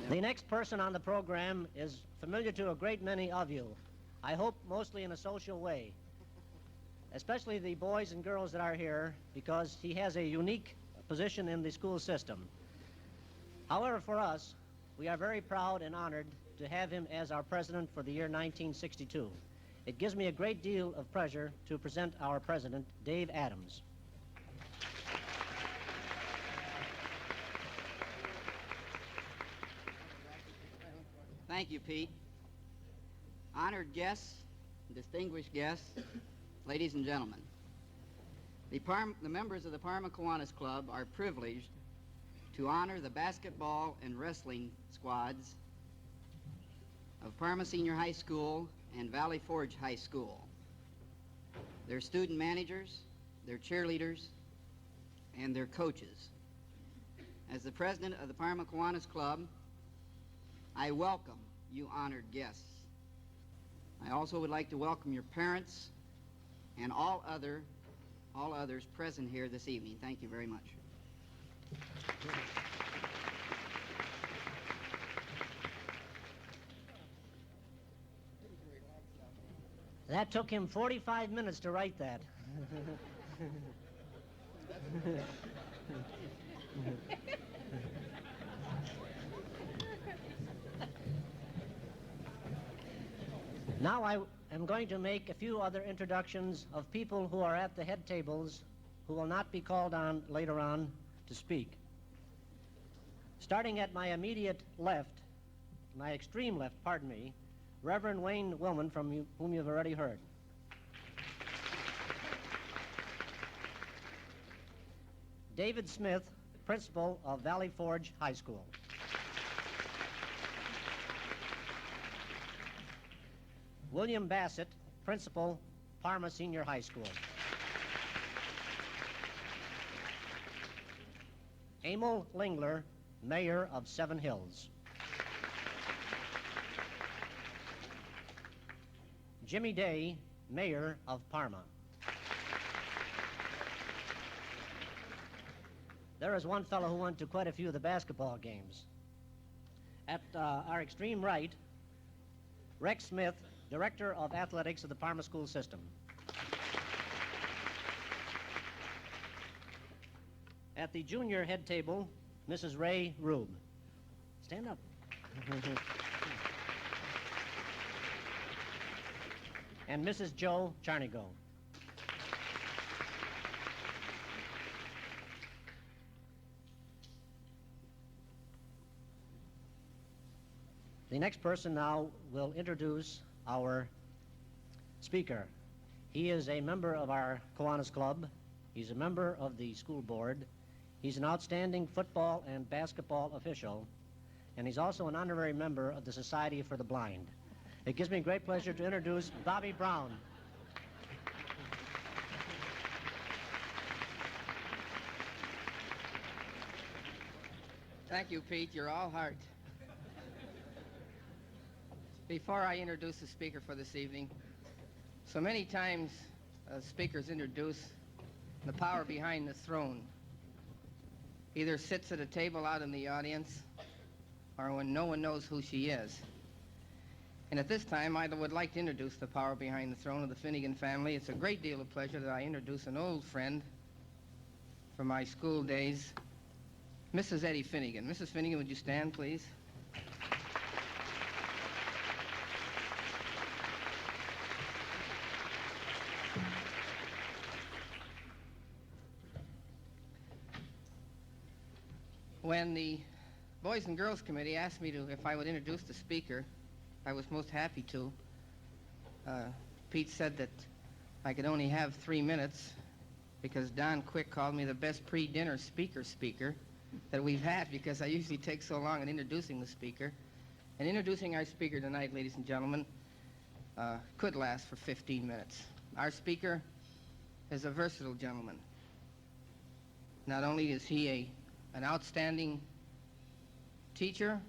The next person on the program is familiar to a great many of you. I hope mostly in a social way, especially the boys and girls that are here, because he has a unique position in the school system. However, for us, we are very proud and honored to have him as our president for the year 1962. It gives me a great deal of pleasure to present our president, Dave Adams. Thank you, Pete. Honored guests, distinguished guests, ladies and gentlemen, the members of the Parma Kiwanis Club are privileged to honor the basketball and wrestling squads of Parma Senior High School and Valley Forge High School, their student managers, their cheerleaders, and their coaches. As the president of the Parma Kiwanis Club, I welcome you honored guests. I also would like to welcome your parents and all others present here this evening. Thank you very much. That took him 45 minutes to write that. Now I am going to make a few other introductions of people who are at the head tables who will not be called on later on to speak. Starting at my immediate left, my extreme left, pardon me, Reverend Wayne Willman, from whom you've already heard. David Smith, principal of Valley Forge High School. William Bassett, principal, Parma Senior High School. Emil Lingler, mayor of Seven Hills. Jimmy Day, mayor of Parma. There is one fellow who went to quite a few of the basketball games. At our extreme right, Rex Smith, director of athletics of the Parma school system. At the junior head table, Mrs. Ray Rube. Stand up. And Mrs. Joe Charnigo. The next person now will introduce our speaker. He is a member of our Kiwanis Club. He's a member of the school board. He's an outstanding football and basketball official, and he's also an honorary member of the Society for the Blind. It gives me great pleasure to introduce Bobby Brown. Thank you, Pete. You're all heart. Before I introduce the speaker for this evening, so many times speakers introduce the power behind the throne. Either sits at a table out in the audience or when no one knows who she is. And at this time, I would like to introduce the power behind the throne of the Finnigan family. It's a great deal of pleasure that I introduce an old friend from my school days, Mrs. Eddie Finnigan. Mrs. Finnigan, would you stand, please? When the Boys and Girls Committee asked me if I would introduce the speaker, I was most happy to. Pete said that I could only have 3 minutes because Don Quick called me the best pre-dinner speaker that we've had, because I usually take so long in introducing the speaker. And introducing our speaker tonight, ladies and gentlemen, could last for 15 minutes. Our speaker is a versatile gentleman. Not only is he an outstanding teacher,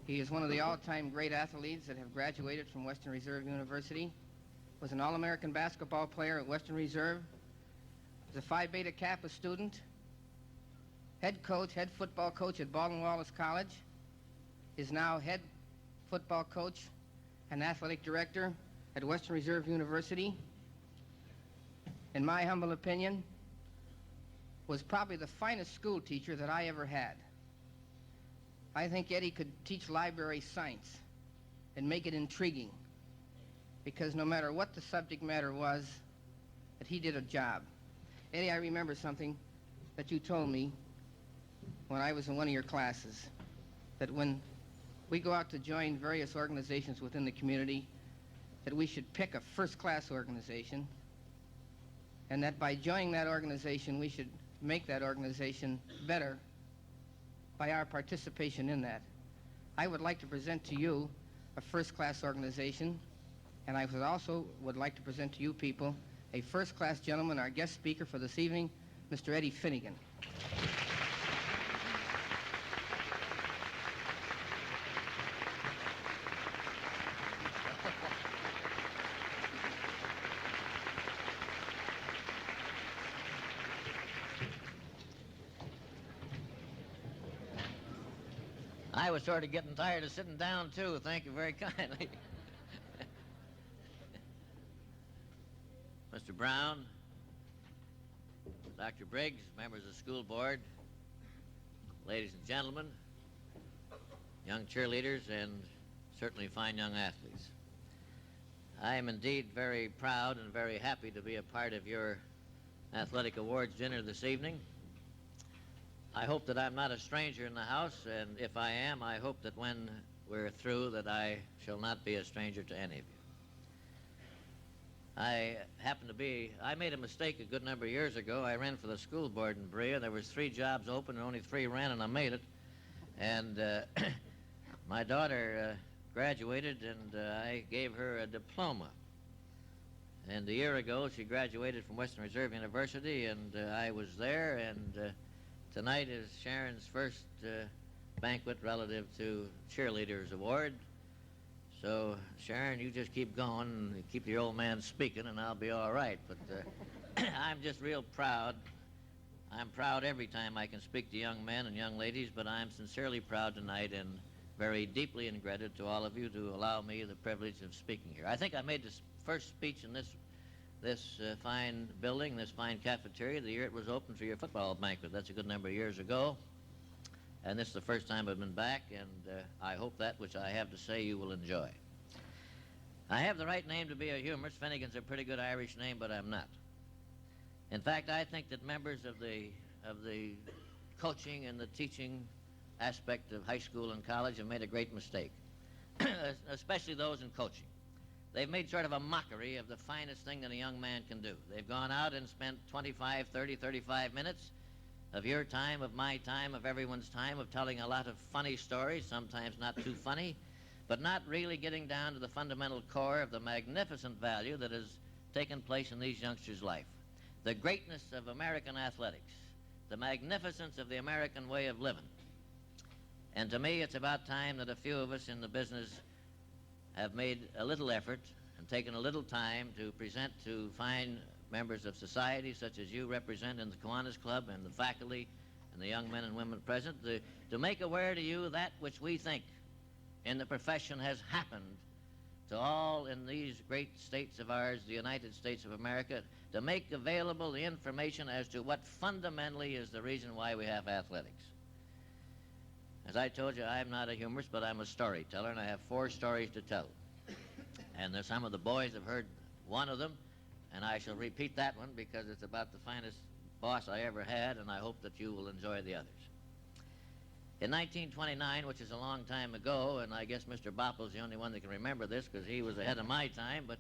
he is one of the all-time great athletes that have graduated from Western Reserve University, was an All-American basketball player at Western Reserve, was a Phi Beta Kappa student, head football coach at Baldwin Wallace College, is now head football coach and athletic director at Western Reserve University, in my humble opinion, was probably the finest school teacher that I ever had. I think Eddie could teach library science and make it intriguing, because no matter what the subject matter was, that he did a job. Eddie, I remember something that you told me when I was in one of your classes, that when we go out to join various organizations within the community, that we should pick a first-class organization, and that by joining that organization, we should make that organization better by our participation in that. I would like to present to you a first-class organization, and I would like to present to you people a first-class gentleman, our guest speaker for this evening, Mr. Eddie Finnigan. I was sort of getting tired of sitting down, too. Thank you very kindly. Mr. Brown, Dr. Briggs, members of the school board, ladies and gentlemen, young cheerleaders, and certainly fine young athletes. I am indeed very proud and very happy to be a part of your athletic awards dinner this evening. I hope that I'm not a stranger in the house, and if I am, I hope that when we're through that I shall not be a stranger to any of you. I made a mistake a good number of years ago. I ran for the school board in Berea. There was 3 jobs open, and only 3 ran, and I made it. And my daughter graduated, and I gave her a diploma. And a year ago, she graduated from Western Reserve University, and I was there, and tonight is Sharon's first banquet relative to Cheerleaders Award. So, Sharon, you just keep going and keep your old man speaking, and I'll be all right. But I'm just real proud. I'm proud every time I can speak to young men and young ladies, but I'm sincerely proud tonight and very deeply indebted to all of you to allow me the privilege of speaking here. I think I made this first speech in this fine building, this fine cafeteria, the year it was open for your football banquet. That's a good number of years ago. And this is the first time I've been back, and I hope that which I have to say you will enjoy. I have the right name to be a humorist. Finnigan's a pretty good Irish name, but I'm not. In fact, I think that members of the coaching and the teaching aspect of high school and college have made a great mistake, especially those in coaching. They've made sort of a mockery of the finest thing that a young man can do. They've gone out and spent 25, 30, 35 minutes of your time, of my time, of everyone's time, of telling a lot of funny stories, sometimes not too funny, but not really getting down to the fundamental core of the magnificent value that has taken place in these youngsters' life. The greatness of American athletics, the magnificence of the American way of living. And to me, it's about time that a few of us in the business have made a little effort and taken a little time to present to fine members of society, such as you represent in the Kiwanis Club, and the faculty and the young men and women present, to make aware to you that which we think in the profession has happened to all in these great states of ours, the United States of America, to make available the information as to what fundamentally is the reason why we have athletics. As I told you, I'm not a humorist, but I'm a storyteller, and I have 4 stories to tell. And some of the boys have heard one of them, and I shall repeat that one because it's about the finest boss I ever had, and I hope that you will enjoy the others. In 1929, which is a long time ago, and I guess Mr. Bopple's the only one that can remember this because he was ahead of my time, but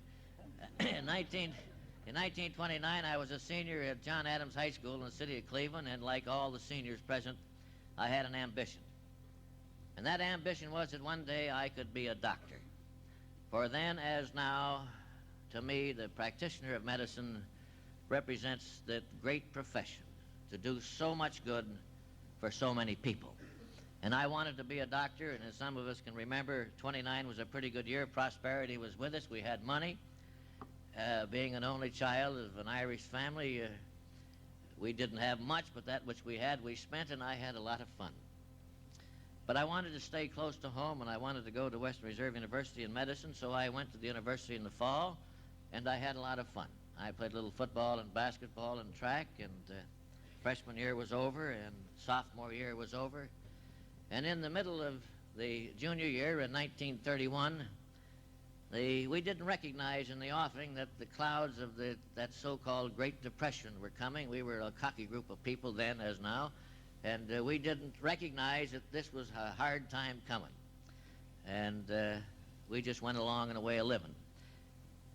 in 1929, I was a senior at John Adams High School in the city of Cleveland, and like all the seniors present, I had an ambition. And that ambition was that one day I could be a doctor. For then, as now, to me, the practitioner of medicine represents the great profession to do so much good for so many people. And I wanted to be a doctor, and as some of us can remember, 29 was a pretty good year. Prosperity was with us. We had money. Being an only child of an Irish family, we didn't have much, but that which we had, we spent, and I had a lot of fun. But I wanted to stay close to home, and I wanted to go to Western Reserve University in medicine, so I went to the university in the fall, and I had a lot of fun. I played a little football and basketball and track, and freshman year was over, and sophomore year was over. And in the middle of the junior year in 1931, we didn't recognize in the offing that the clouds of that so-called Great Depression were coming. We were a cocky group of people then as now, and we didn't recognize that this was a hard time coming. And we just went along in a way of living.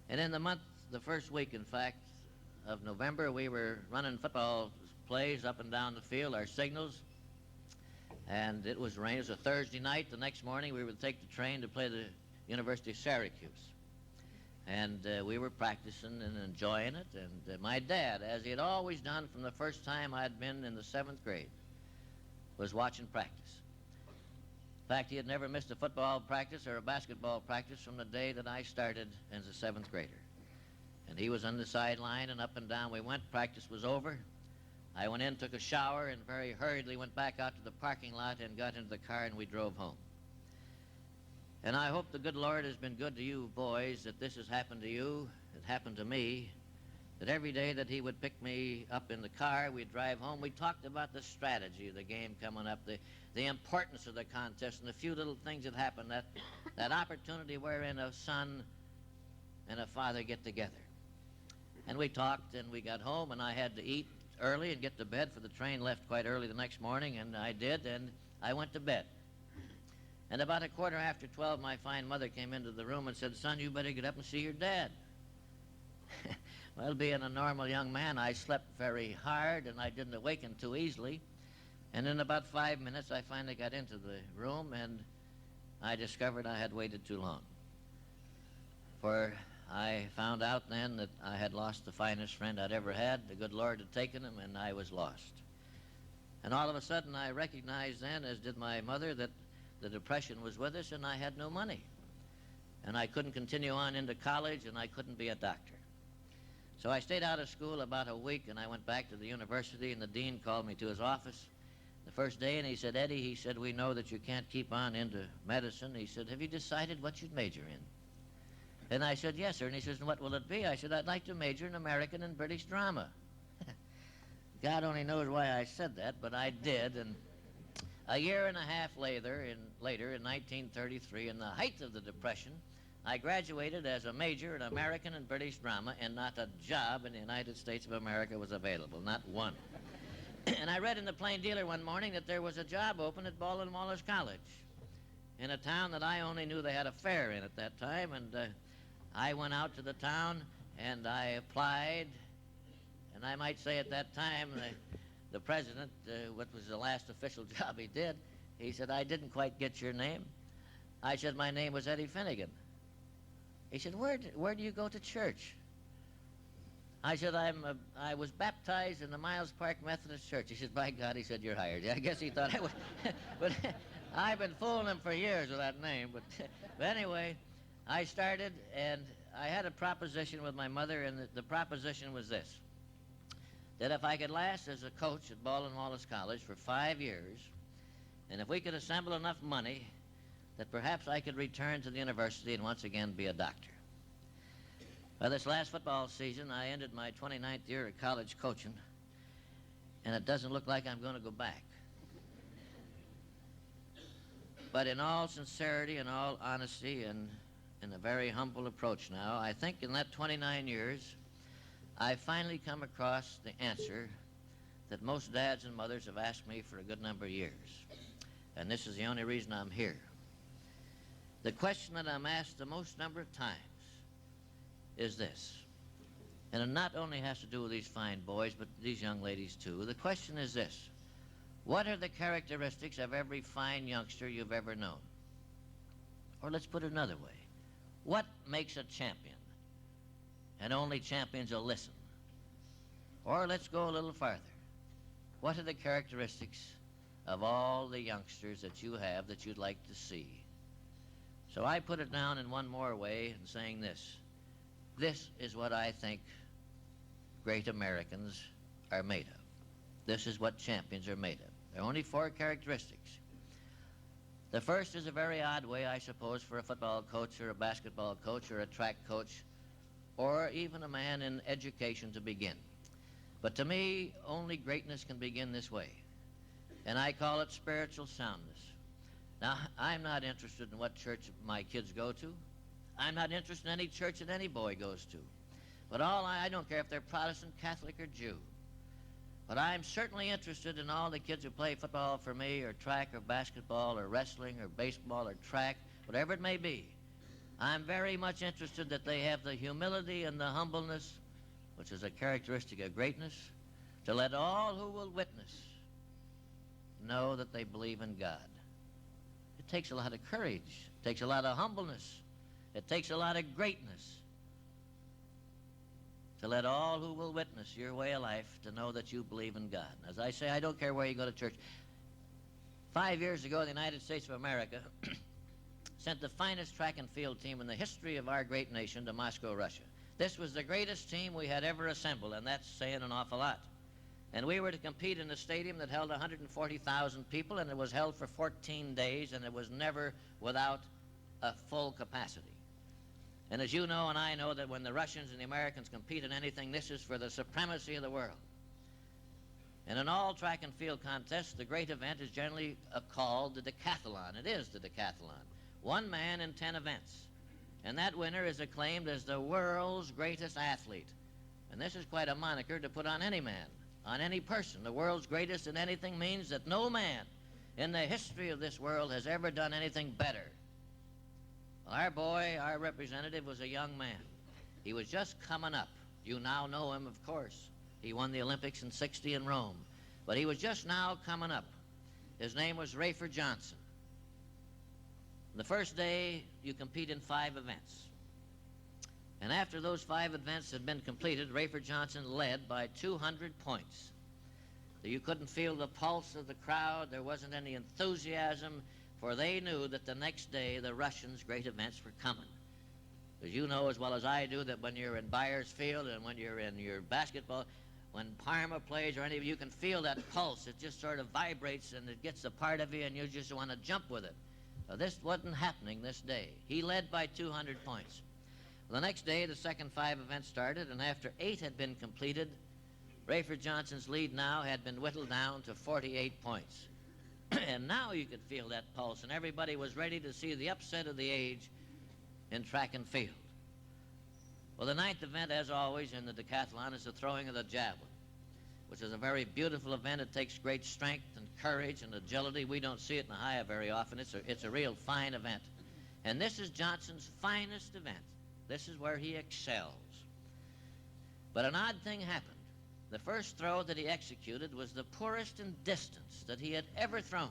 And in the first week, in fact, of November, we were running football plays up and down the field, our signals, and it was rain. It was a Thursday night. The next morning, we would take the train to play the University of Syracuse. And we were practicing and enjoying it. And my dad, as he had always done from the first time I'd been in the 7th grade, was watching practice. In fact, he had never missed a football practice or a basketball practice from the day that I started as a 7th grader. And he was on the sideline, and up and down we went. Practice was over. I went in, took a shower, and very hurriedly went back out to the parking lot and got into the car, and we drove home. And I hope the good Lord has been good to you boys, that this has happened to you, it happened to me, that every day that he would pick me up in the car, we'd drive home, we talked about the strategy of the game coming up, the importance of the contest, and the few little things that happened, that opportunity wherein a son and a father get together. And we talked, and we got home, and I had to eat early and get to bed, for the train left quite early the next morning, and I did, and I went to bed. And about 12:15, my fine mother came into the room and said, "Son, you better get up and see your dad." Well, being a normal young man, I slept very hard, and I didn't awaken too easily. And in about 5 minutes, I finally got into the room, and I discovered I had waited too long. For I found out then that I had lost the finest friend I'd ever had. The good Lord had taken him, and I was lost. And all of a sudden, I recognized then, as did my mother, that the Depression was with us, and I had no money. And I couldn't continue on into college, and I couldn't be a doctor. So I stayed out of school about a week, and I went back to the university, and the dean called me to his office the first day, and he said, "Eddie," he said, "we know that you can't keep on into medicine." He said, "Have you decided what you'd major in?" And I said, "Yes, sir." And he says, "And what will it be?" I said, "I'd like to major in American and British drama." God only knows why I said that, but I did. And a year and a half later, in 1933, in the height of the Depression, I graduated as a major in American and British drama, and not a job in the United States of America was available, not one. And I read in the Plain Dealer one morning that there was a job open at Baldwin Wallace College in a town that I only knew they had a fair in at that time, and I went out to the town, and I applied, and I might say at that time, the president, what was the last official job he did, he said, "I didn't quite get your name." I said, "My name was Eddie Finnigan." He said, where do you go to church?" I said, I was baptized in the Miles Park Methodist Church. He said, "By God," he said, "you're hired." I guess he thought I would. But I've been fooling him for years with that name. But anyway, I started, and I had a proposition with my mother, and the proposition was this: that if I could last as a coach at Baldwin Wallace College for 5 years, and if we could assemble enough money, that perhaps I could return to the university and once again be a doctor. Well, this last football season, I ended my 29th year of college coaching, and it doesn't look like I'm going to go back. But in all sincerity and all honesty and in a very humble approach now, I think in that 29 years, I finally come across the answer that most dads and mothers have asked me for a good number of years. And this is the only reason I'm here. The question that I'm asked the most number of times is this. And it not only has to do with these fine boys, but these young ladies too. The question is this: what are the characteristics of every fine youngster you've ever known? Or let's put it another way. What makes a champion? And only champions will listen. Or let's go a little farther. What are the characteristics of all the youngsters that you have that you'd like to see? So I put it down in one more way in saying this. This is what I think great Americans are made of. This is what champions are made of. There are only 4 characteristics. The first is a very odd way, I suppose, for a football coach or a basketball coach or a track coach or even a man in education to begin. But to me, only greatness can begin this way, and I call it spiritual soundness. Now, I'm not interested in what church my kids go to. I'm not interested in any church that any boy goes to. But I don't care if they're Protestant, Catholic, or Jew. But I'm certainly interested in all the kids who play football for me, or track, or basketball, or wrestling, or baseball, or track, whatever it may be. I'm very much interested that they have the humility and the humbleness, which is a characteristic of greatness, to let all who will witness know that they believe in God. It takes a lot of courage. It takes a lot of humbleness. It takes a lot of greatness to let all who will witness your way of life to know that you believe in God. As I say, I don't care where you go to church. 5 years ago, the United States of America sent the finest track and field team in the history of our great nation to Moscow, Russia. This was the greatest team we had ever assembled, and that's saying an awful lot. And we were to compete in a stadium that held 140,000 people, and it was held for 14 days, and it was never without a full capacity. And as you know and I know, that when the Russians and the Americans compete in anything, this is for the supremacy of the world. And in all track and field contests, the great event is generally called the Decathlon. It is the Decathlon. 1 man in 10 events. And that winner is acclaimed as the world's greatest athlete. And this is quite a moniker to put on any man, on any person. The world's greatest in anything means that no man in the history of this world has ever done anything better. Our boy, our representative, was a young man. He was just coming up. You now know him, of course. He won the Olympics in '60 in Rome. But he was just now coming up. His name was Rayford Johnson. The first day, you compete in 5 events. And after those 5 events had been completed, Rayford Johnson led by 200 points. You couldn't feel the pulse of the crowd. There wasn't any enthusiasm, for they knew that the next day the Russians' great events were coming. As you know as well as I do, that when you're in Byers Field and when you're in your basketball, when Parma plays or any of you can feel that pulse. It just sort of vibrates and it gets a part of you and you just want to jump with it. This wasn't happening this day. He led by 200 points. Well, the next day, the second 5 events started, and after 8 had been completed, Rayford Johnson's lead now had been whittled down to 48 points. And now you could feel that pulse, and everybody was ready to see the upset of the age in track and field. Well, the 9th event, as always, in the decathlon is the throwing of the javelin, which is a very beautiful event. It takes great strength and courage and agility. We don't see it in the high very often. It's a real fine event. And this is Johnson's finest event. This is where he excels. But an odd thing happened. The first throw that he executed was the poorest in distance that he had ever thrown.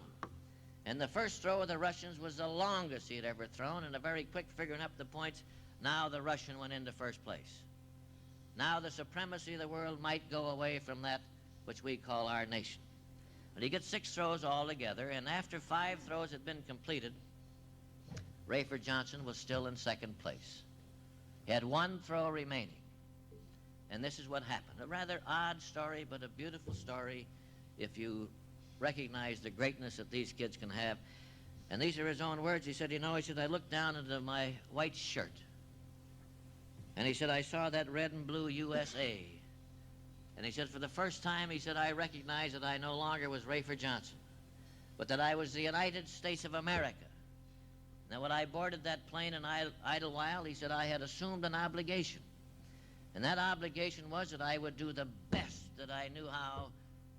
And the first throw of the Russians was the longest he had ever thrown, and a very quick figuring up the points. Now the Russian went into first place. Now the supremacy of the world might go away from that which we call our nation. But he gets 6 throws altogether, and after 5 throws had been completed, Rayford Johnson was still in second place. He had 1 throw remaining. And this is what happened. A rather odd story, but a beautiful story if you recognize the greatness that these kids can have. And these are his own words. He said, I looked down into my white shirt. And he said, I saw that red and blue USA. And he said, for the first time, he said, I recognized that I no longer was Rayford Johnson, but that I was the United States of America. Now, when I boarded that plane in Idlewild, he said, I had assumed an obligation. And that obligation was that I would do the best that I knew how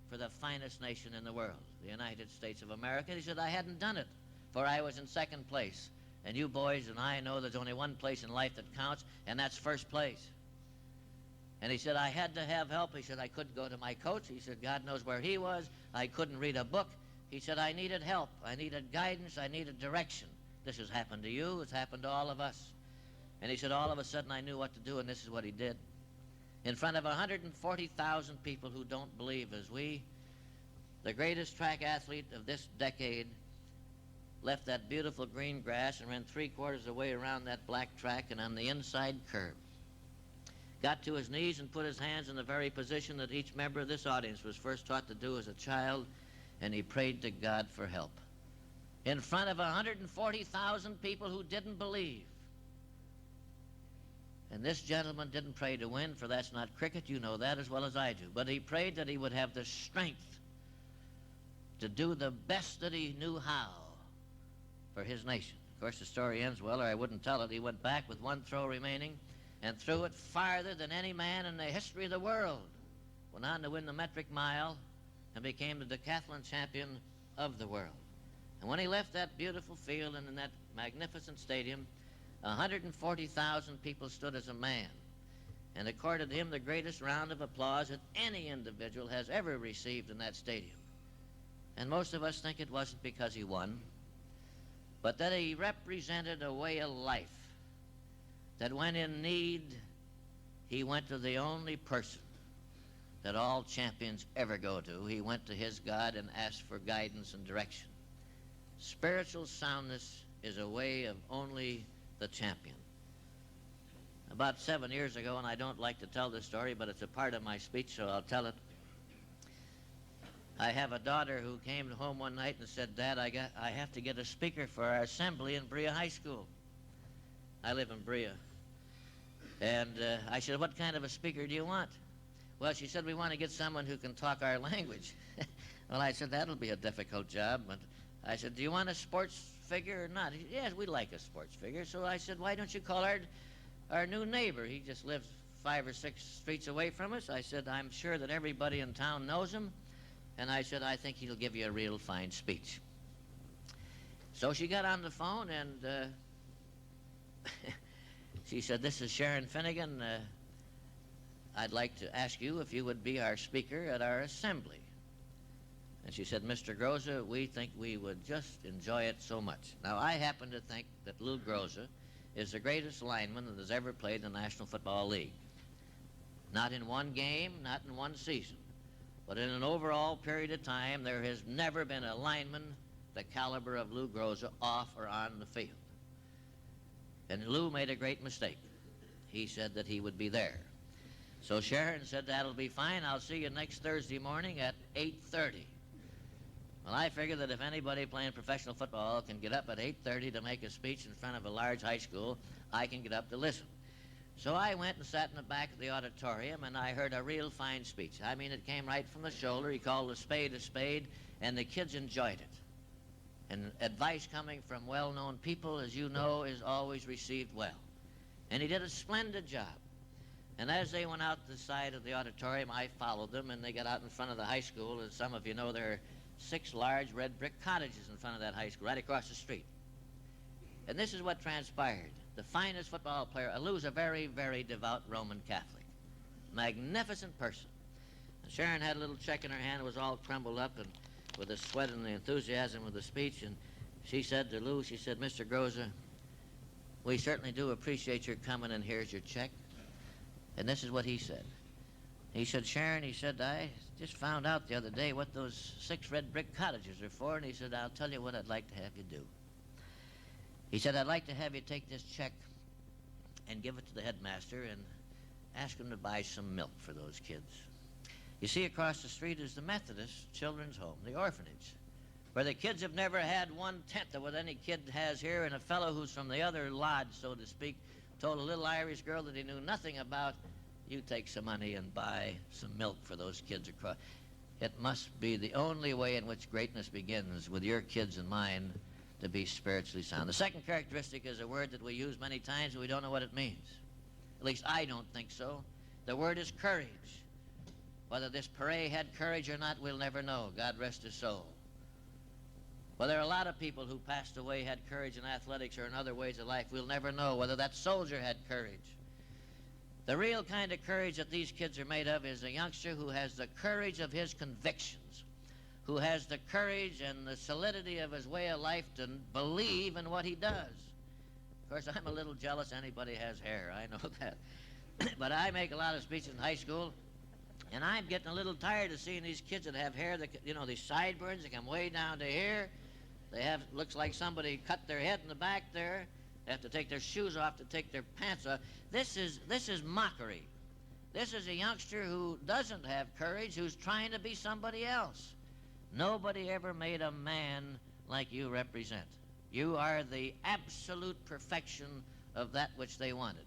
for the finest nation in the world, the United States of America. He said, I hadn't done it, for I was in second place. And you boys and I know there's only one place in life that counts, and that's first place. And he said, I had to have help. He said, I couldn't go to my coach. He said, God knows where he was. I couldn't read a book. He said, I needed help. I needed guidance. I needed direction. This has happened to you. It's happened to all of us. And he said, all of a sudden I knew what to do, and this is what he did. In front of 140,000 people who don't believe as we, the greatest track athlete of this decade left that beautiful green grass and ran 3/4 of the way around that black track and on the inside curve. Got to his knees and put his hands in the very position that each member of this audience was first taught to do as a child, and he prayed to God for help. in front of 140,000 people who didn't believe. And this gentleman didn't pray to win, for that's not cricket. You know that as well as I do. But he prayed that he would have the strength to do the best that he knew how for his nation. Of course, the story ends well, or I wouldn't tell it. He went back with one throw remaining and threw it farther than any man in the history of the world. Went on to win the metric mile and became the decathlon champion of the world. And when he left that beautiful field and in that magnificent stadium, 140,000 people stood as a man and accorded him the greatest round of applause that any individual has ever received in that stadium. And most of us think it wasn't because he won, but that he represented a way of life, that when in need, he went to the only person that all champions ever go to. He went to his God and asked for guidance and direction. Spiritual soundness is a way of only the champion. About 7 years ago, and I don't like to tell this story, but it's a part of my speech, so I'll tell it. I have a daughter who came home one night and said, "Dad, I have to get a speaker for our assembly in Brea High School." I live in Brea. And I said, "What kind of a speaker do you want?" Well, she said, "We want to get someone who can talk our language." Well, I said, "That'll be a difficult job." But I said, "Do you want a sports figure or not?" He said, "Yes, we like a sports figure." So I said, "Why don't you call our new neighbor? He just lives 5 or 6 streets away from us." I said, "I'm sure that everybody in town knows him." And I said, "I think he'll give you a real fine speech." So she got on the phone and she said, "This is Sharon Finnigan. I'd like to ask you if you would be our speaker at our assembly." And she said, "Mr. Groza, we think we would just enjoy it so much." Now, I happen to think that Lou Groza is the greatest lineman that has ever played in the National Football League. Not in one game, not in one season, but in an overall period of time, there has never been a lineman the caliber of Lou Groza off or on the field. And Lou made a great mistake. He said that he would be there. So Sharon said, "That'll be fine. I'll see you next Thursday morning at 8:30. Well, I figured that if anybody playing professional football can get up at 8:30 to make a speech in front of a large high school, I can get up to listen. So I went and sat in the back of the auditorium, and I heard a real fine speech. I mean, it came right from the shoulder. He called a spade, and the kids enjoyed it. And advice coming from well-known people, as you know, is always received well. And he did a splendid job. And as they went out the side of the auditorium, I followed them, and they got out in front of the high school. As some of you know, there are 6 large red brick cottages in front of that high school, right across the street. And this is what transpired. The finest football player, Lou's a very, very devout Roman Catholic. Magnificent person. And Sharon had a little check in her hand. It was all crumbled up and with the sweat and the enthusiasm of the speech. And she said to Lou, she said, "Mr. Groza, we certainly do appreciate your coming, and here's your check." And this is what he said. He said, "Sharon," he said, "I just found out the other day what those 6 red brick cottages are for." And he said, "I'll tell you what I'd like to have you do." He said, "I'd like to have you take this check and give it to the headmaster and ask him to buy some milk for those kids. You see, across the street is the Methodist Children's Home, the orphanage, where the kids have never had 1/10 of what any kid has here, and a fellow who's from the other lodge, so to speak, told a little Irish girl that he knew nothing about, 'You take some money and buy some milk for those kids across.' It must be the only way in which greatness begins, with your kids in mind, to be spiritually sound." The second characteristic is a word that we use many times and we don't know what it means. At least I don't think so. The word is courage. Whether this Pare had courage or not, we'll never know. God rest his soul. Well, there are a lot of people who passed away had courage in athletics or in other ways of life. We'll never know whether that soldier had courage. The real kind of courage that these kids are made of is a youngster who has the courage of his convictions, who has the courage and the solidity of his way of life to believe in what he does. Of course, I'm a little jealous anybody has hair. I know that. But I make a lot of speeches in high school, and I'm getting a little tired of seeing these kids that have hair that, you know, these sideburns that come way down to here. They have, looks like somebody cut their head in the back there. They have to take their shoes off to take their pants off. This is mockery. This is a youngster who doesn't have courage, who's trying to be somebody else. Nobody ever made a man like you represent. You are the absolute perfection of that which they wanted.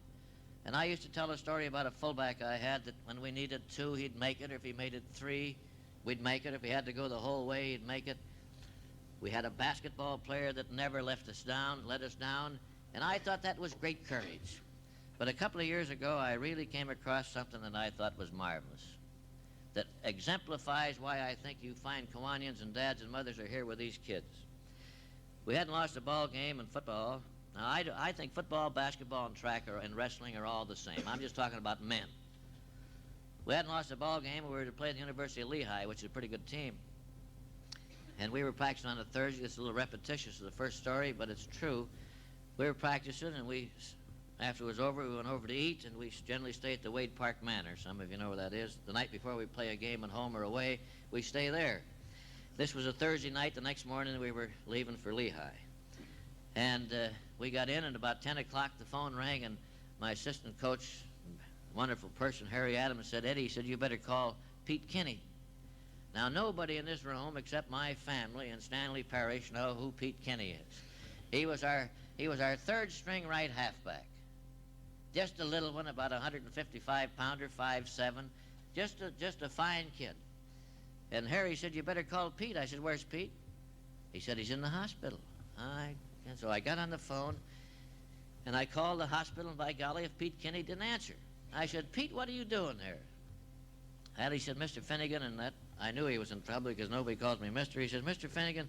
And I used to tell a story about a fullback I had that when we needed 2, he'd make it. Or if he made it 3, we'd make it. If he had to go the whole way, he'd make it. We had a basketball player that never let us down, and I thought that was great courage. But a couple of years ago, I really came across something that I thought was marvelous, that exemplifies why I think you fine Kiwanians and dads and mothers are here with these kids. We hadn't lost a ball game in football. Now, I think football, basketball, and track and wrestling are all the same. I'm just talking about men. We hadn't lost a ball game. We were to play at the University of Lehigh, which is a pretty good team. And we were practicing on a Thursday. It's a little repetitious of the first story, but it's true. We were practicing, and after it was over, we went over to eat, and we generally stay at the Wade Park Manor. Some of you know where that is. The night before we play a game at home or away, we stay there. This was a Thursday night. The next morning, we were leaving for Lehigh. And we got in, and about 10 o'clock, the phone rang, and my assistant coach, wonderful person, Harry Adams, said, "Eddie," he said, "you better call Pete Kinney." Now, nobody in this room except my family and Stanley Parrish know who Pete Kinney is. He was our third-string right halfback. Just a little one, about 155-pounder, 5'7", just a fine kid. And Harry said, "You better call Pete." I said, "Where's Pete?" He said, "He's in the hospital." And so I got on the phone, and I called the hospital, and by golly, if Pete Kinney didn't answer. I said, "Pete, what are you doing there?" And he said, "Mr. Finnigan," and that I knew he was in trouble because nobody calls me Mr. He said, "Mr. Finnigan,"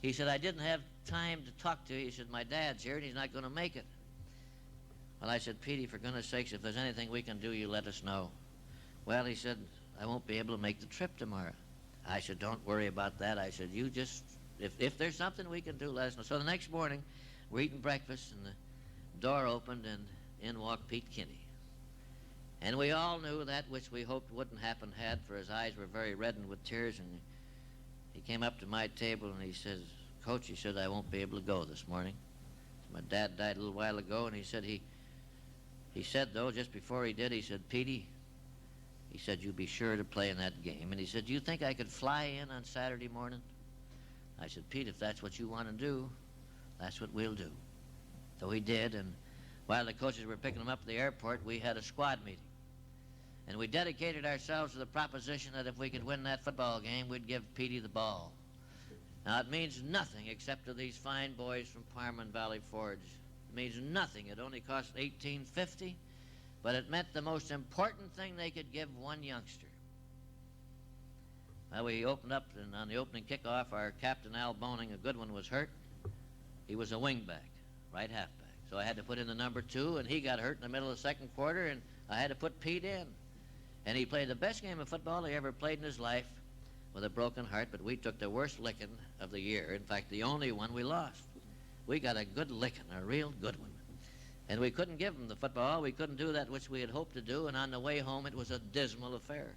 he said, "I didn't have time to talk to you." He said, "My dad's here, and he's not going to make it." Well, I said, "Petey, for goodness sakes, if there's anything we can do, you let us know." Well, he said, "I won't be able to make the trip tomorrow." I said, "Don't worry about that." I said, "You just, if there's something we can do, let us know." So the next morning, we're eating breakfast, and the door opened, and in walked Pete Kinney. And we all knew that which we hoped wouldn't happen had, for his eyes were very reddened with tears, and he came up to my table, and he says, "Coach," he said, "I won't be able to go this morning. My dad died a little while ago," and he said, he said, though, just before he did, he said, "Petey," he said, "you be sure to play in that game." And he said, "Do you think I could fly in on Saturday morning?" I said, "Pete, if that's what you want to do, that's what we'll do." So he did, and while the coaches were picking him up at the airport, we had a squad meeting. And we dedicated ourselves to the proposition that if we could win that football game, we'd give Petey the ball. Now, it means nothing except to these fine boys from Parma and Valley Forge. It means nothing. It only cost $18.50, but it meant the most important thing they could give one youngster. Well, we opened up, and on the opening kickoff, our captain, Al Boning, a good one, was hurt. He was a wingback, right halfback. So I had to put in the number 2, and he got hurt in the middle of the second quarter, and I had to put Pete in. And he played the best game of football he ever played in his life with a broken heart, but we took the worst licking of the year. In fact, the only one we lost. We got a good licking, a real good one. And we couldn't give him the football. We couldn't do that which we had hoped to do, and on the way home, it was a dismal affair.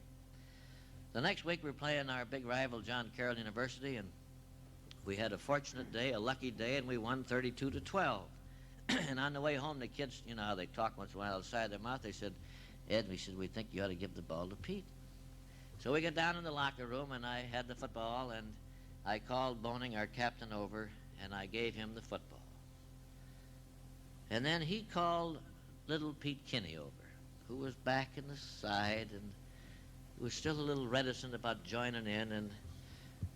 The next week, we were playing our big rival, John Carroll University, and we had a fortunate day, a lucky day, and we won 32-12. And on the way home, the kids, you know how they talk once in a while outside their mouth, they said, "Ed," we said, "we think you ought to give the ball to Pete." So we got down in the locker room, and I had the football, and I called Boning, our captain, over, and I gave him the football. And then he called little Pete Kinney over, who was back in the side and was still a little reticent about joining in. And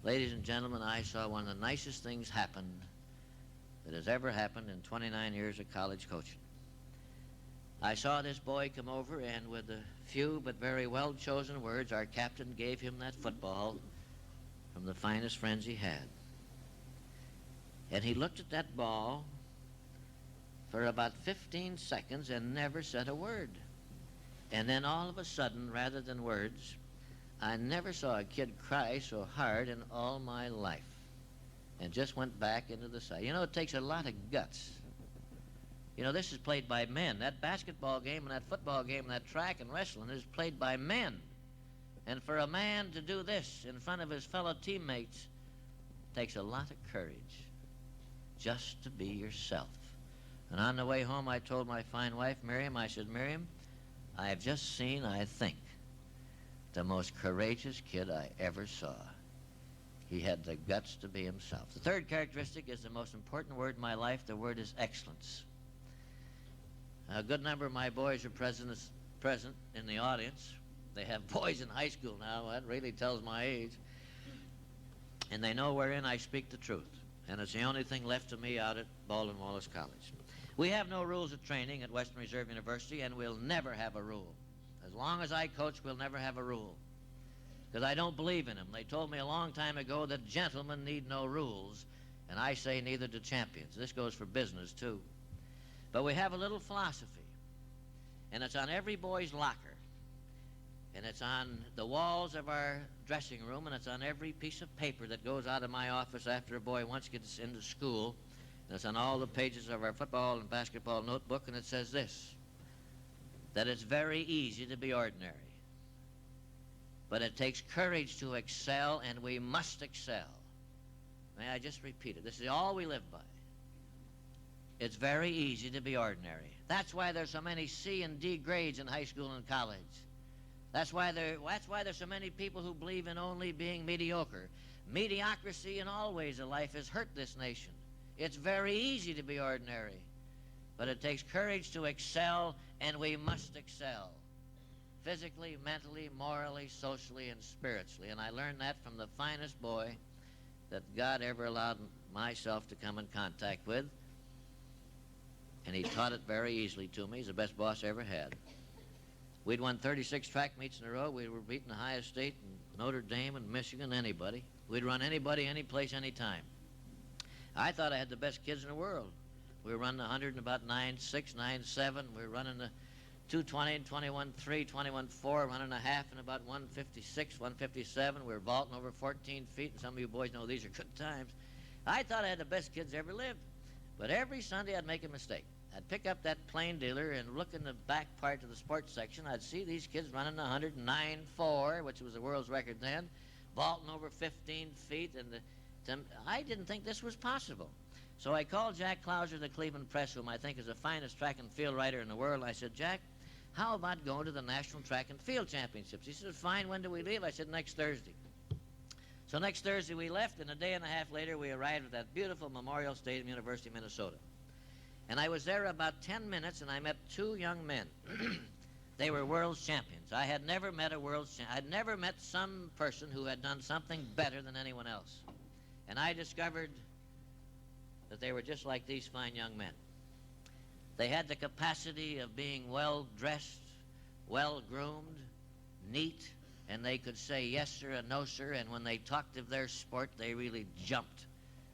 ladies and gentlemen, I saw one of the nicest things happen that has ever happened in 29 years of college coaching. I saw this boy come over, and with a few but very well-chosen words, our captain gave him that football from the finest friends he had. And he looked at that ball for about 15 seconds and never said a word. And then all of a sudden, rather than words, I never saw a kid cry so hard in all my life, and just went back into the side. You know, it takes a lot of guts. You know, this is played by men. That basketball game and that football game and that track and wrestling is played by men. And for a man to do this in front of his fellow teammates takes a lot of courage, just to be yourself. And on the way home, I told my fine wife, Miriam, I said, "Miriam, I have just seen, I think, the most courageous kid I ever saw. He had the guts to be himself. The third characteristic is the most important word in my life. The word is excellence. A good number of my boys are present in the audience. They have boys in high school now. That really tells my age. And they know wherein I speak the truth. And it's the only thing left to me out at Baldwin Wallace College. We have no rules of training at Western Reserve University, and we'll never have a rule. As long as I coach, we'll never have a rule. Because I don't believe in them. They told me a long time ago that gentlemen need no rules, and I say neither do champions. This goes for business, too. But we have a little philosophy, and it's on every boy's locker, and it's on the walls of our dressing room, and it's on every piece of paper that goes out of my office after a boy once gets into school, and it's on all the pages of our football and basketball notebook, and it says this, that it's very easy to be ordinary. But it takes courage to excel, and we must excel. May I just repeat it? This is all we live by. It's very easy to be ordinary. That's why there's so many C and D grades in high school and college. That's why there's so many people who believe in only being mediocre. Mediocrity in all ways of life has hurt this nation. It's very easy to be ordinary. But it takes courage to excel, and we must excel. Physically, mentally, morally, socially, and spiritually. And I learned that from the finest boy that God ever allowed myself to come in contact with. And he taught it very easily to me. He's the best boss I ever had. We'd won 36 track meets in a row. We were beating the highest state in Notre Dame and Michigan, anybody. We'd run anybody, any place, any time. I thought I had the best kids in the world. We were running 100 in about 9.6, 9.7. We were running the 220 and 21.3, 21.4, running a half in about 156, 157. We were vaulting over 14 feet, and some of you boys know these are good times. I thought I had the best kids ever lived. But every Sunday I'd make a mistake. I'd pick up that plain dealer and look in the back part of the sports section. I'd see these kids running 109.4, which was the world's record then, vaulting over 15 feet, and I didn't think this was possible. So I called Jack Clouser of the Cleveland Press, whom I think is the finest track and field writer in the world. I said, Jack, how about going to the National Track and Field Championships? He said, fine, when do we leave? I said, next Thursday. So next Thursday we left, and a day and a half later we arrived at that beautiful Memorial Stadium, University of Minnesota. And I was there about 10 minutes, and I met two young men. They were world's champions. I had never met a world's champion. I'd never met some person who had done something better than anyone else. And I discovered that they were just like these fine young men. They had the capacity of being well-dressed, well-groomed, neat, and they could say yes, sir, and no, sir, and when they talked of their sport, they really jumped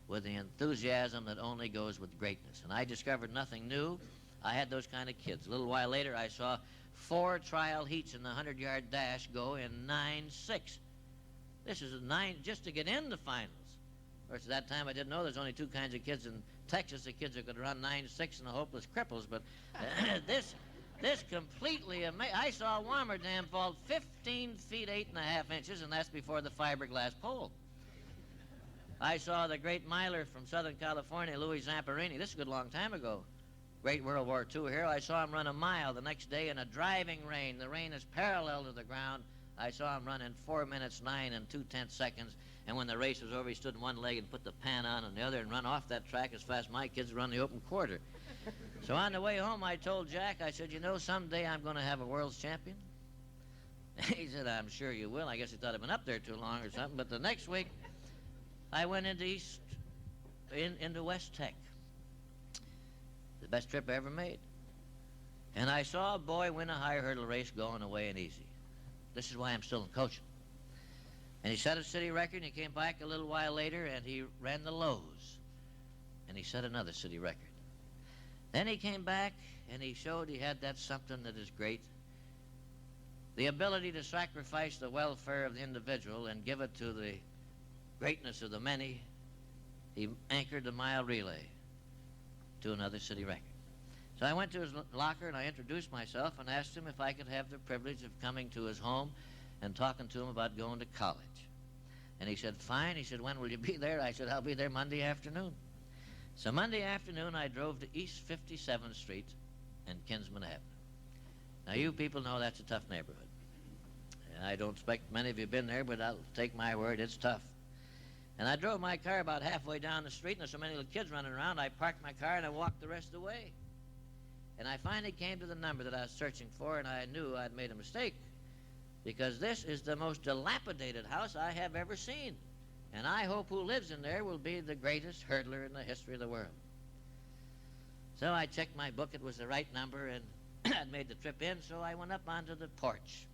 with the enthusiasm that only goes with greatness. And I discovered nothing new. I had those kind of kids. A little while later, I saw 4 trial heats in the 100-yard dash go in 9.6. This is a 9 just to get in the finals. Of course, at that time, I didn't know there's only 2 kinds of kids in Texas, the kids that could run 9.6 and the hopeless cripples. But this completely amazing. I saw Wammerdam fall 15 feet 8.5 inches, and that's before the fiberglass pole. I saw the great miler from Southern California, Louis Zamperini. This is a good long time ago. Great World War II hero. I saw him run a mile the next day in a driving rain. The rain is parallel to the ground. I saw him run in 4 minutes, 9 and 2/10 seconds. And when the race was over, he stood on one leg and put the pan on the other and run off that track as fast as my kids run the open quarter. So on the way home, I told Jack, I said, you know, someday I'm going to have a world's champion. He said, I'm sure you will. I guess he thought I'd been up there too long or something. But the next week, I went into West Tech. The best trip I ever made. And I saw a boy win a high hurdle race going away and easy. This is why I'm still in coaching. And he set a city record, and he came back a little while later, and he ran the lows. And he set another city record. Then he came back, and he showed he had that something that is great. The ability to sacrifice the welfare of the individual and give it to the greatness of the many. He anchored the mile relay to another city record. So I went to his locker, and I introduced myself and asked him if I could have the privilege of coming to his home and talking to him about going to college. And he said, fine. He said, when will you be there? I said, I'll be there Monday afternoon. So Monday afternoon, I drove to East 57th Street and Kinsman Avenue. Now, you people know that's a tough neighborhood. And I don't expect many of you have been there, but I'll take my word, it's tough. And I drove my car about halfway down the street, and there's so many little kids running around, I parked my car and I walked the rest of the way. And I finally came to the number that I was searching for, and I knew I'd made a mistake, because this is the most dilapidated house I have ever seen. And I hope who lives in there will be the greatest hurdler in the history of the world. So I checked my book. It was the right number, and I'd made the trip in, so I went up onto the porch.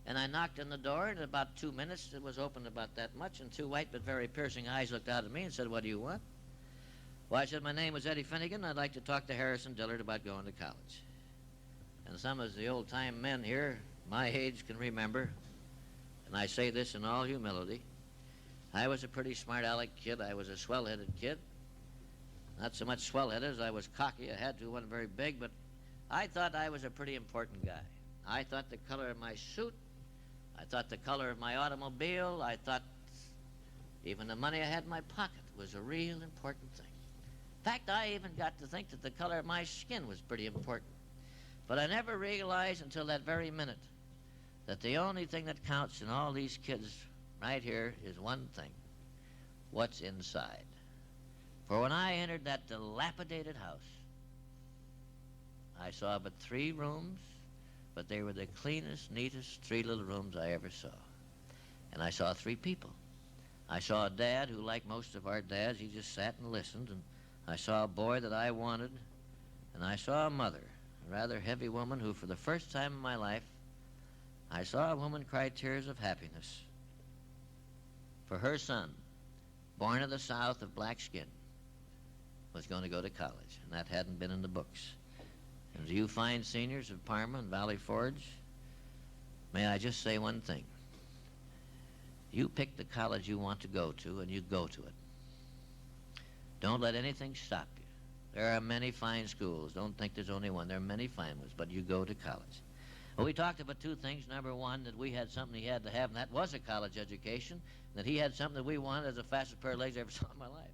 And I knocked on the door, and in about 2 minutes, it was opened about that much, and two white but very piercing eyes looked out at me and said, "What do you want?" Well, I said, "My name was Eddie Finnigan. I'd like to talk to Harrison Dillard about going to college." And some of the old-time men here, my age, can remember, and I say this in all humility, I was a pretty smart-aleck kid. I was a swell-headed kid. Not so much swell-headed as I was cocky. I had to, wasn't very big, but I thought I was a pretty important guy. I thought the color of my suit, I thought the color of my automobile, I thought even the money I had in my pocket was a real important thing. In fact, I even got to think that the color of my skin was pretty important. But I never realized until that very minute that the only thing that counts in all these kids right here is one thing: what's inside. For when I entered that dilapidated house, I saw but 3 rooms, but they were the cleanest, neatest 3 little rooms I ever saw. And I saw 3 people. I saw a dad who, like most of our dads, he just sat and listened, and I saw a boy that I wanted, and I saw a mother, a rather heavy woman who, for the first time in my life, I saw a woman cry tears of happiness. For her son, born of the South of black skin, was going to go to college, and that hadn't been in the books. And to you fine seniors of Parma and Valley Forge, may I just say one thing. You pick the college you want to go to, and you go to it. Don't let anything stop you. There are many fine schools. Don't think there's only one. There are many fine ones, but you go to college. Well, we talked about 2 things. Number one, that we had something he had to have, and that was a college education. That he had something that we wanted as the fastest pair of legs I ever saw in my life.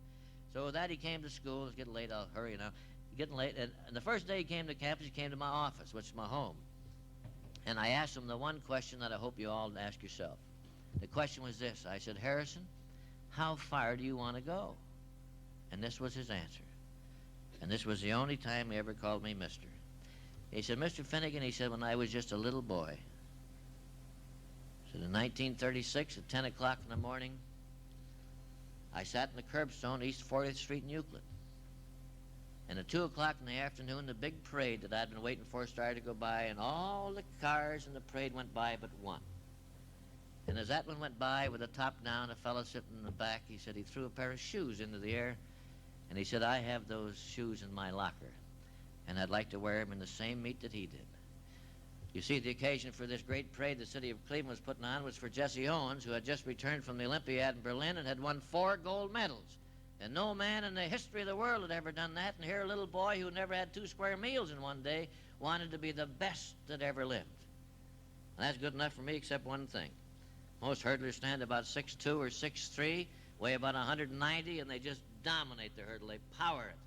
So with that, he came to school. It's getting late. I'll hurry now. Getting late. And the first day he came to campus, he came to my office, which is my home. And I asked him the one question that I hope you all ask yourself. The question was this. I said, "Harrison, how far do you want to go?" And this was his answer. And this was the only time he ever called me mister. He said, "Mr. Finnigan," he said, "when I was just a little boy." He said, in 1936 at 10 o'clock in the morning, I sat in the curbstone, East 40th Street in Euclid. And at 2 o'clock in the afternoon, the big parade that I'd been waiting for started to go by, and all the cars in the parade went by but one. And as that one went by with the top down, a fellow sitting in the back, he said he threw a pair of shoes into the air, and he said, "I have those shoes in my locker, and I'd like to wear them in the same meet that he did." You see, the occasion for this great parade the city of Cleveland was putting on was for Jesse Owens, who had just returned from the Olympiad in Berlin and had won 4 gold medals. And no man in the history of the world had ever done that. And here a little boy who never had 2 square meals in one day wanted to be the best that ever lived. And that's good enough for me, except one thing. Most hurdlers stand about 6'2" or 6'3", weigh about 190, and they just dominate the hurdle. They power it.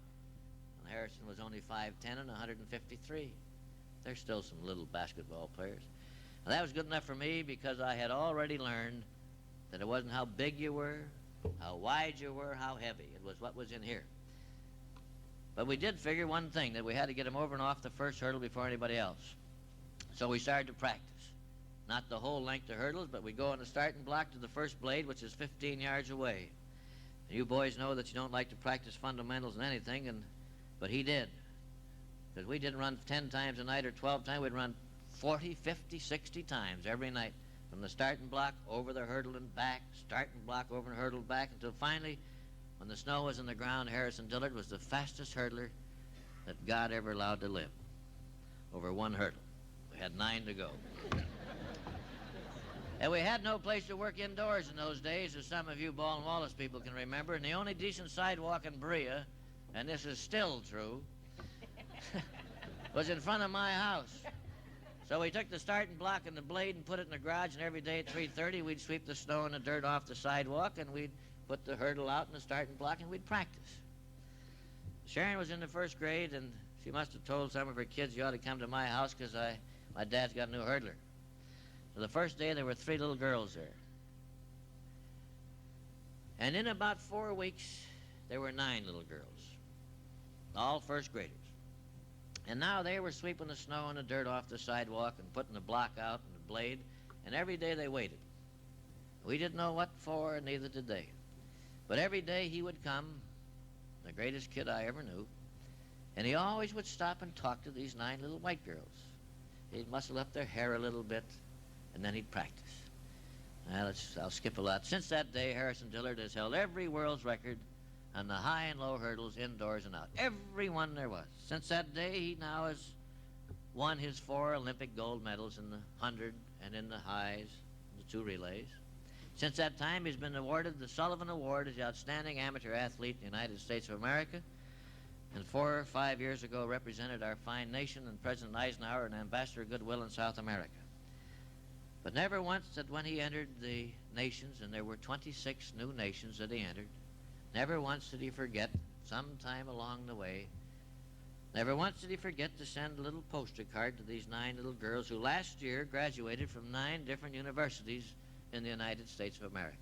And Harrison was only 5'10" and 153. There's still some little basketball players. And that was good enough for me because I had already learned that it wasn't how big you were, how wide you were, how heavy. It was what was in here. But we did figure one thing, that we had to get him over and off the first hurdle before anybody else. So we started to practice. Not the whole length of hurdles, but we go on the starting block to the first blade, which is 15 yards away. And you boys know that you don't like to practice fundamentals in anything, but he did. Because we didn't run 10 times a night or 12 times. We'd run 40, 50, 60 times every night, from the starting block over the hurdle and back, starting block over the hurdle back, until finally, when the snow was on the ground, Harrison Dillard was the fastest hurdler that God ever allowed to live, over 1 hurdle. We had 9 to go. And we had no place to work indoors in those days, as some of you Baldwin Wallace people can remember, and the only decent sidewalk in Berea, and this is still true, was in front of my house. So we took the starting block and the blade and put it in the garage, and every day at 3:30 we'd sweep the snow and the dirt off the sidewalk, and we'd put the hurdle out in the starting block, and we'd practice. Sharon was in the 1st grade, and she must have told some of her kids, "You ought to come to my house because my dad's got a new hurdler." So the first day there were 3 little girls there. And in about 4 weeks, there were 9 little girls, all first graders. And now they were sweeping the snow and the dirt off the sidewalk and putting the block out and the blade, and every day they waited. We didn't know what for, and neither did they. But every day he would come, the greatest kid I ever knew, and he always would stop and talk to these 9 little white girls. He'd muscle up their hair a little bit, and then he'd practice. I'll skip a lot. Since that day, Harrison Dillard has held every world's record on the high and low hurdles, indoors and out. Every one there was. Since that day, he now has won his 4 Olympic gold medals in the 100 and in the highs, the 2 relays. Since that time, he's been awarded the Sullivan Award as the Outstanding Amateur Athlete in the United States of America, and 4 or 5 years ago represented our fine nation and President Eisenhower and Ambassador of Goodwill in South America. But never once that when he entered the nations, and there were 26 new nations that he entered, never once did he forget, sometime along the way, never once did he forget to send a little postal card to these 9 little girls who last year graduated from 9 different universities in the United States of America.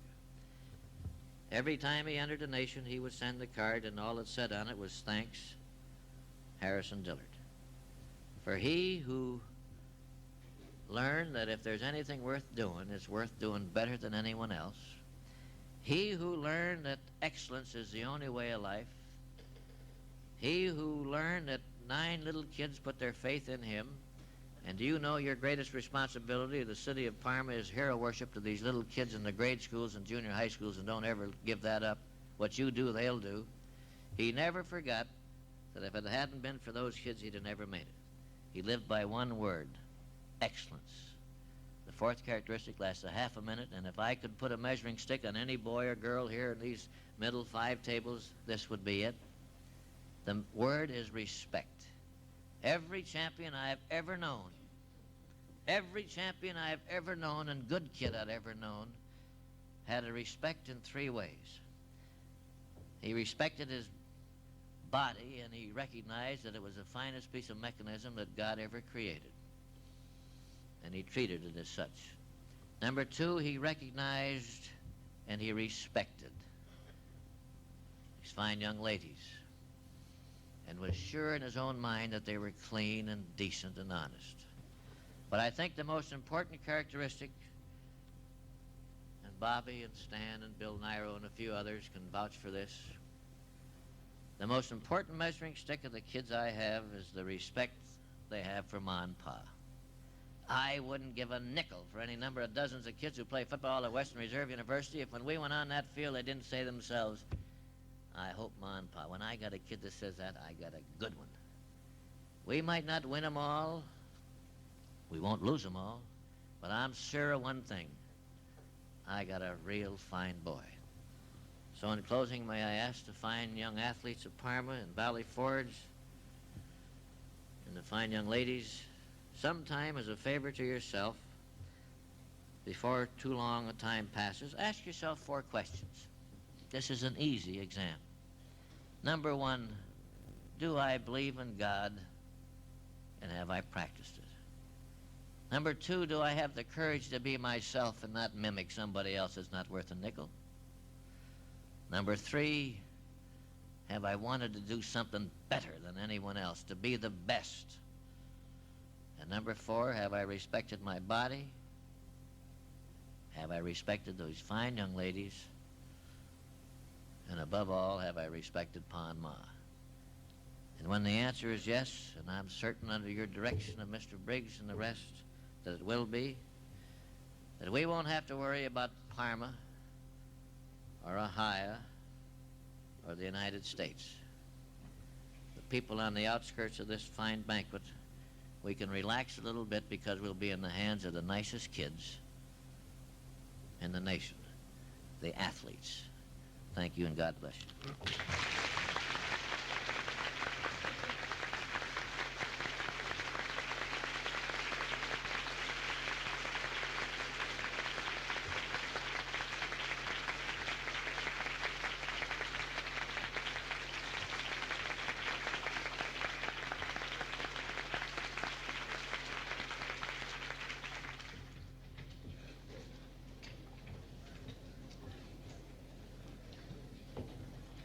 Every time he entered a nation, he would send a card, and all it said on it was, "Thanks, Harrison Dillard." For he who learned that if there's anything worth doing, it's worth doing better than anyone else. He who learned that excellence is the only way of life. He who learned that 9 little kids put their faith in him. And do you know your greatest responsibility of the city of Parma is hero worship to these little kids in the grade schools and junior high schools, and don't ever give that up. What you do, they'll do. He never forgot that if it hadn't been for those kids, he'd have never made it. He lived by one word: excellence. The 4th characteristic lasts a half a minute, and if I could put a measuring stick on any boy or girl here in these middle 5 tables, this would be it. The word is respect. Every champion I've ever known, and good kid I've ever known, had a respect in 3 ways. He respected his body, and he recognized that it was the finest piece of mechanism that God ever created, and he treated it as such. Number 2, he recognized and he respected these fine young ladies, and was sure in his own mind that they were clean and decent and honest. But I think the most important characteristic, and Bobby and Stan and Bill Nairo and a few others can vouch for this, the most important measuring stick of the kids I have is the respect they have for Ma and Pa. I wouldn't give a nickel for any number of dozens of kids who play football at Western Reserve University if when we went on that field they didn't say to themselves, "I hope Ma and Pa, when I got a kid that says that, I got a good one." We might not win them all, we won't lose them all, but I'm sure of one thing: I got a real fine boy. So in closing, may I ask the fine young athletes of Parma and Valley Forge and the fine young ladies, sometime as a favor to yourself, before too long a time passes, ask yourself 4 questions. This is an easy exam. Number 1, do I believe in God, and have I practiced it? Number 2, do I have the courage to be myself and not mimic somebody else that's not worth a nickel? Number 3, have I wanted to do something better than anyone else, to be the best? And number 4, have I respected my body? Have I respected those fine young ladies? And above all, have I respected Pa and Ma? And when the answer is yes, and I'm certain under your direction of Mr. Briggs and the rest that it will be, that we won't have to worry about Parma or Ohio or the United States. The people on the outskirts of this fine banquet, we can relax a little bit because we'll be in the hands of the nicest kids in the nation, the athletes. Thank you, and God bless you.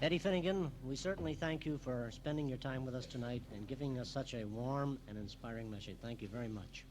Eddie Finnigan, we certainly thank you for spending your time with us tonight and giving us such a warm and inspiring message. Thank you very much.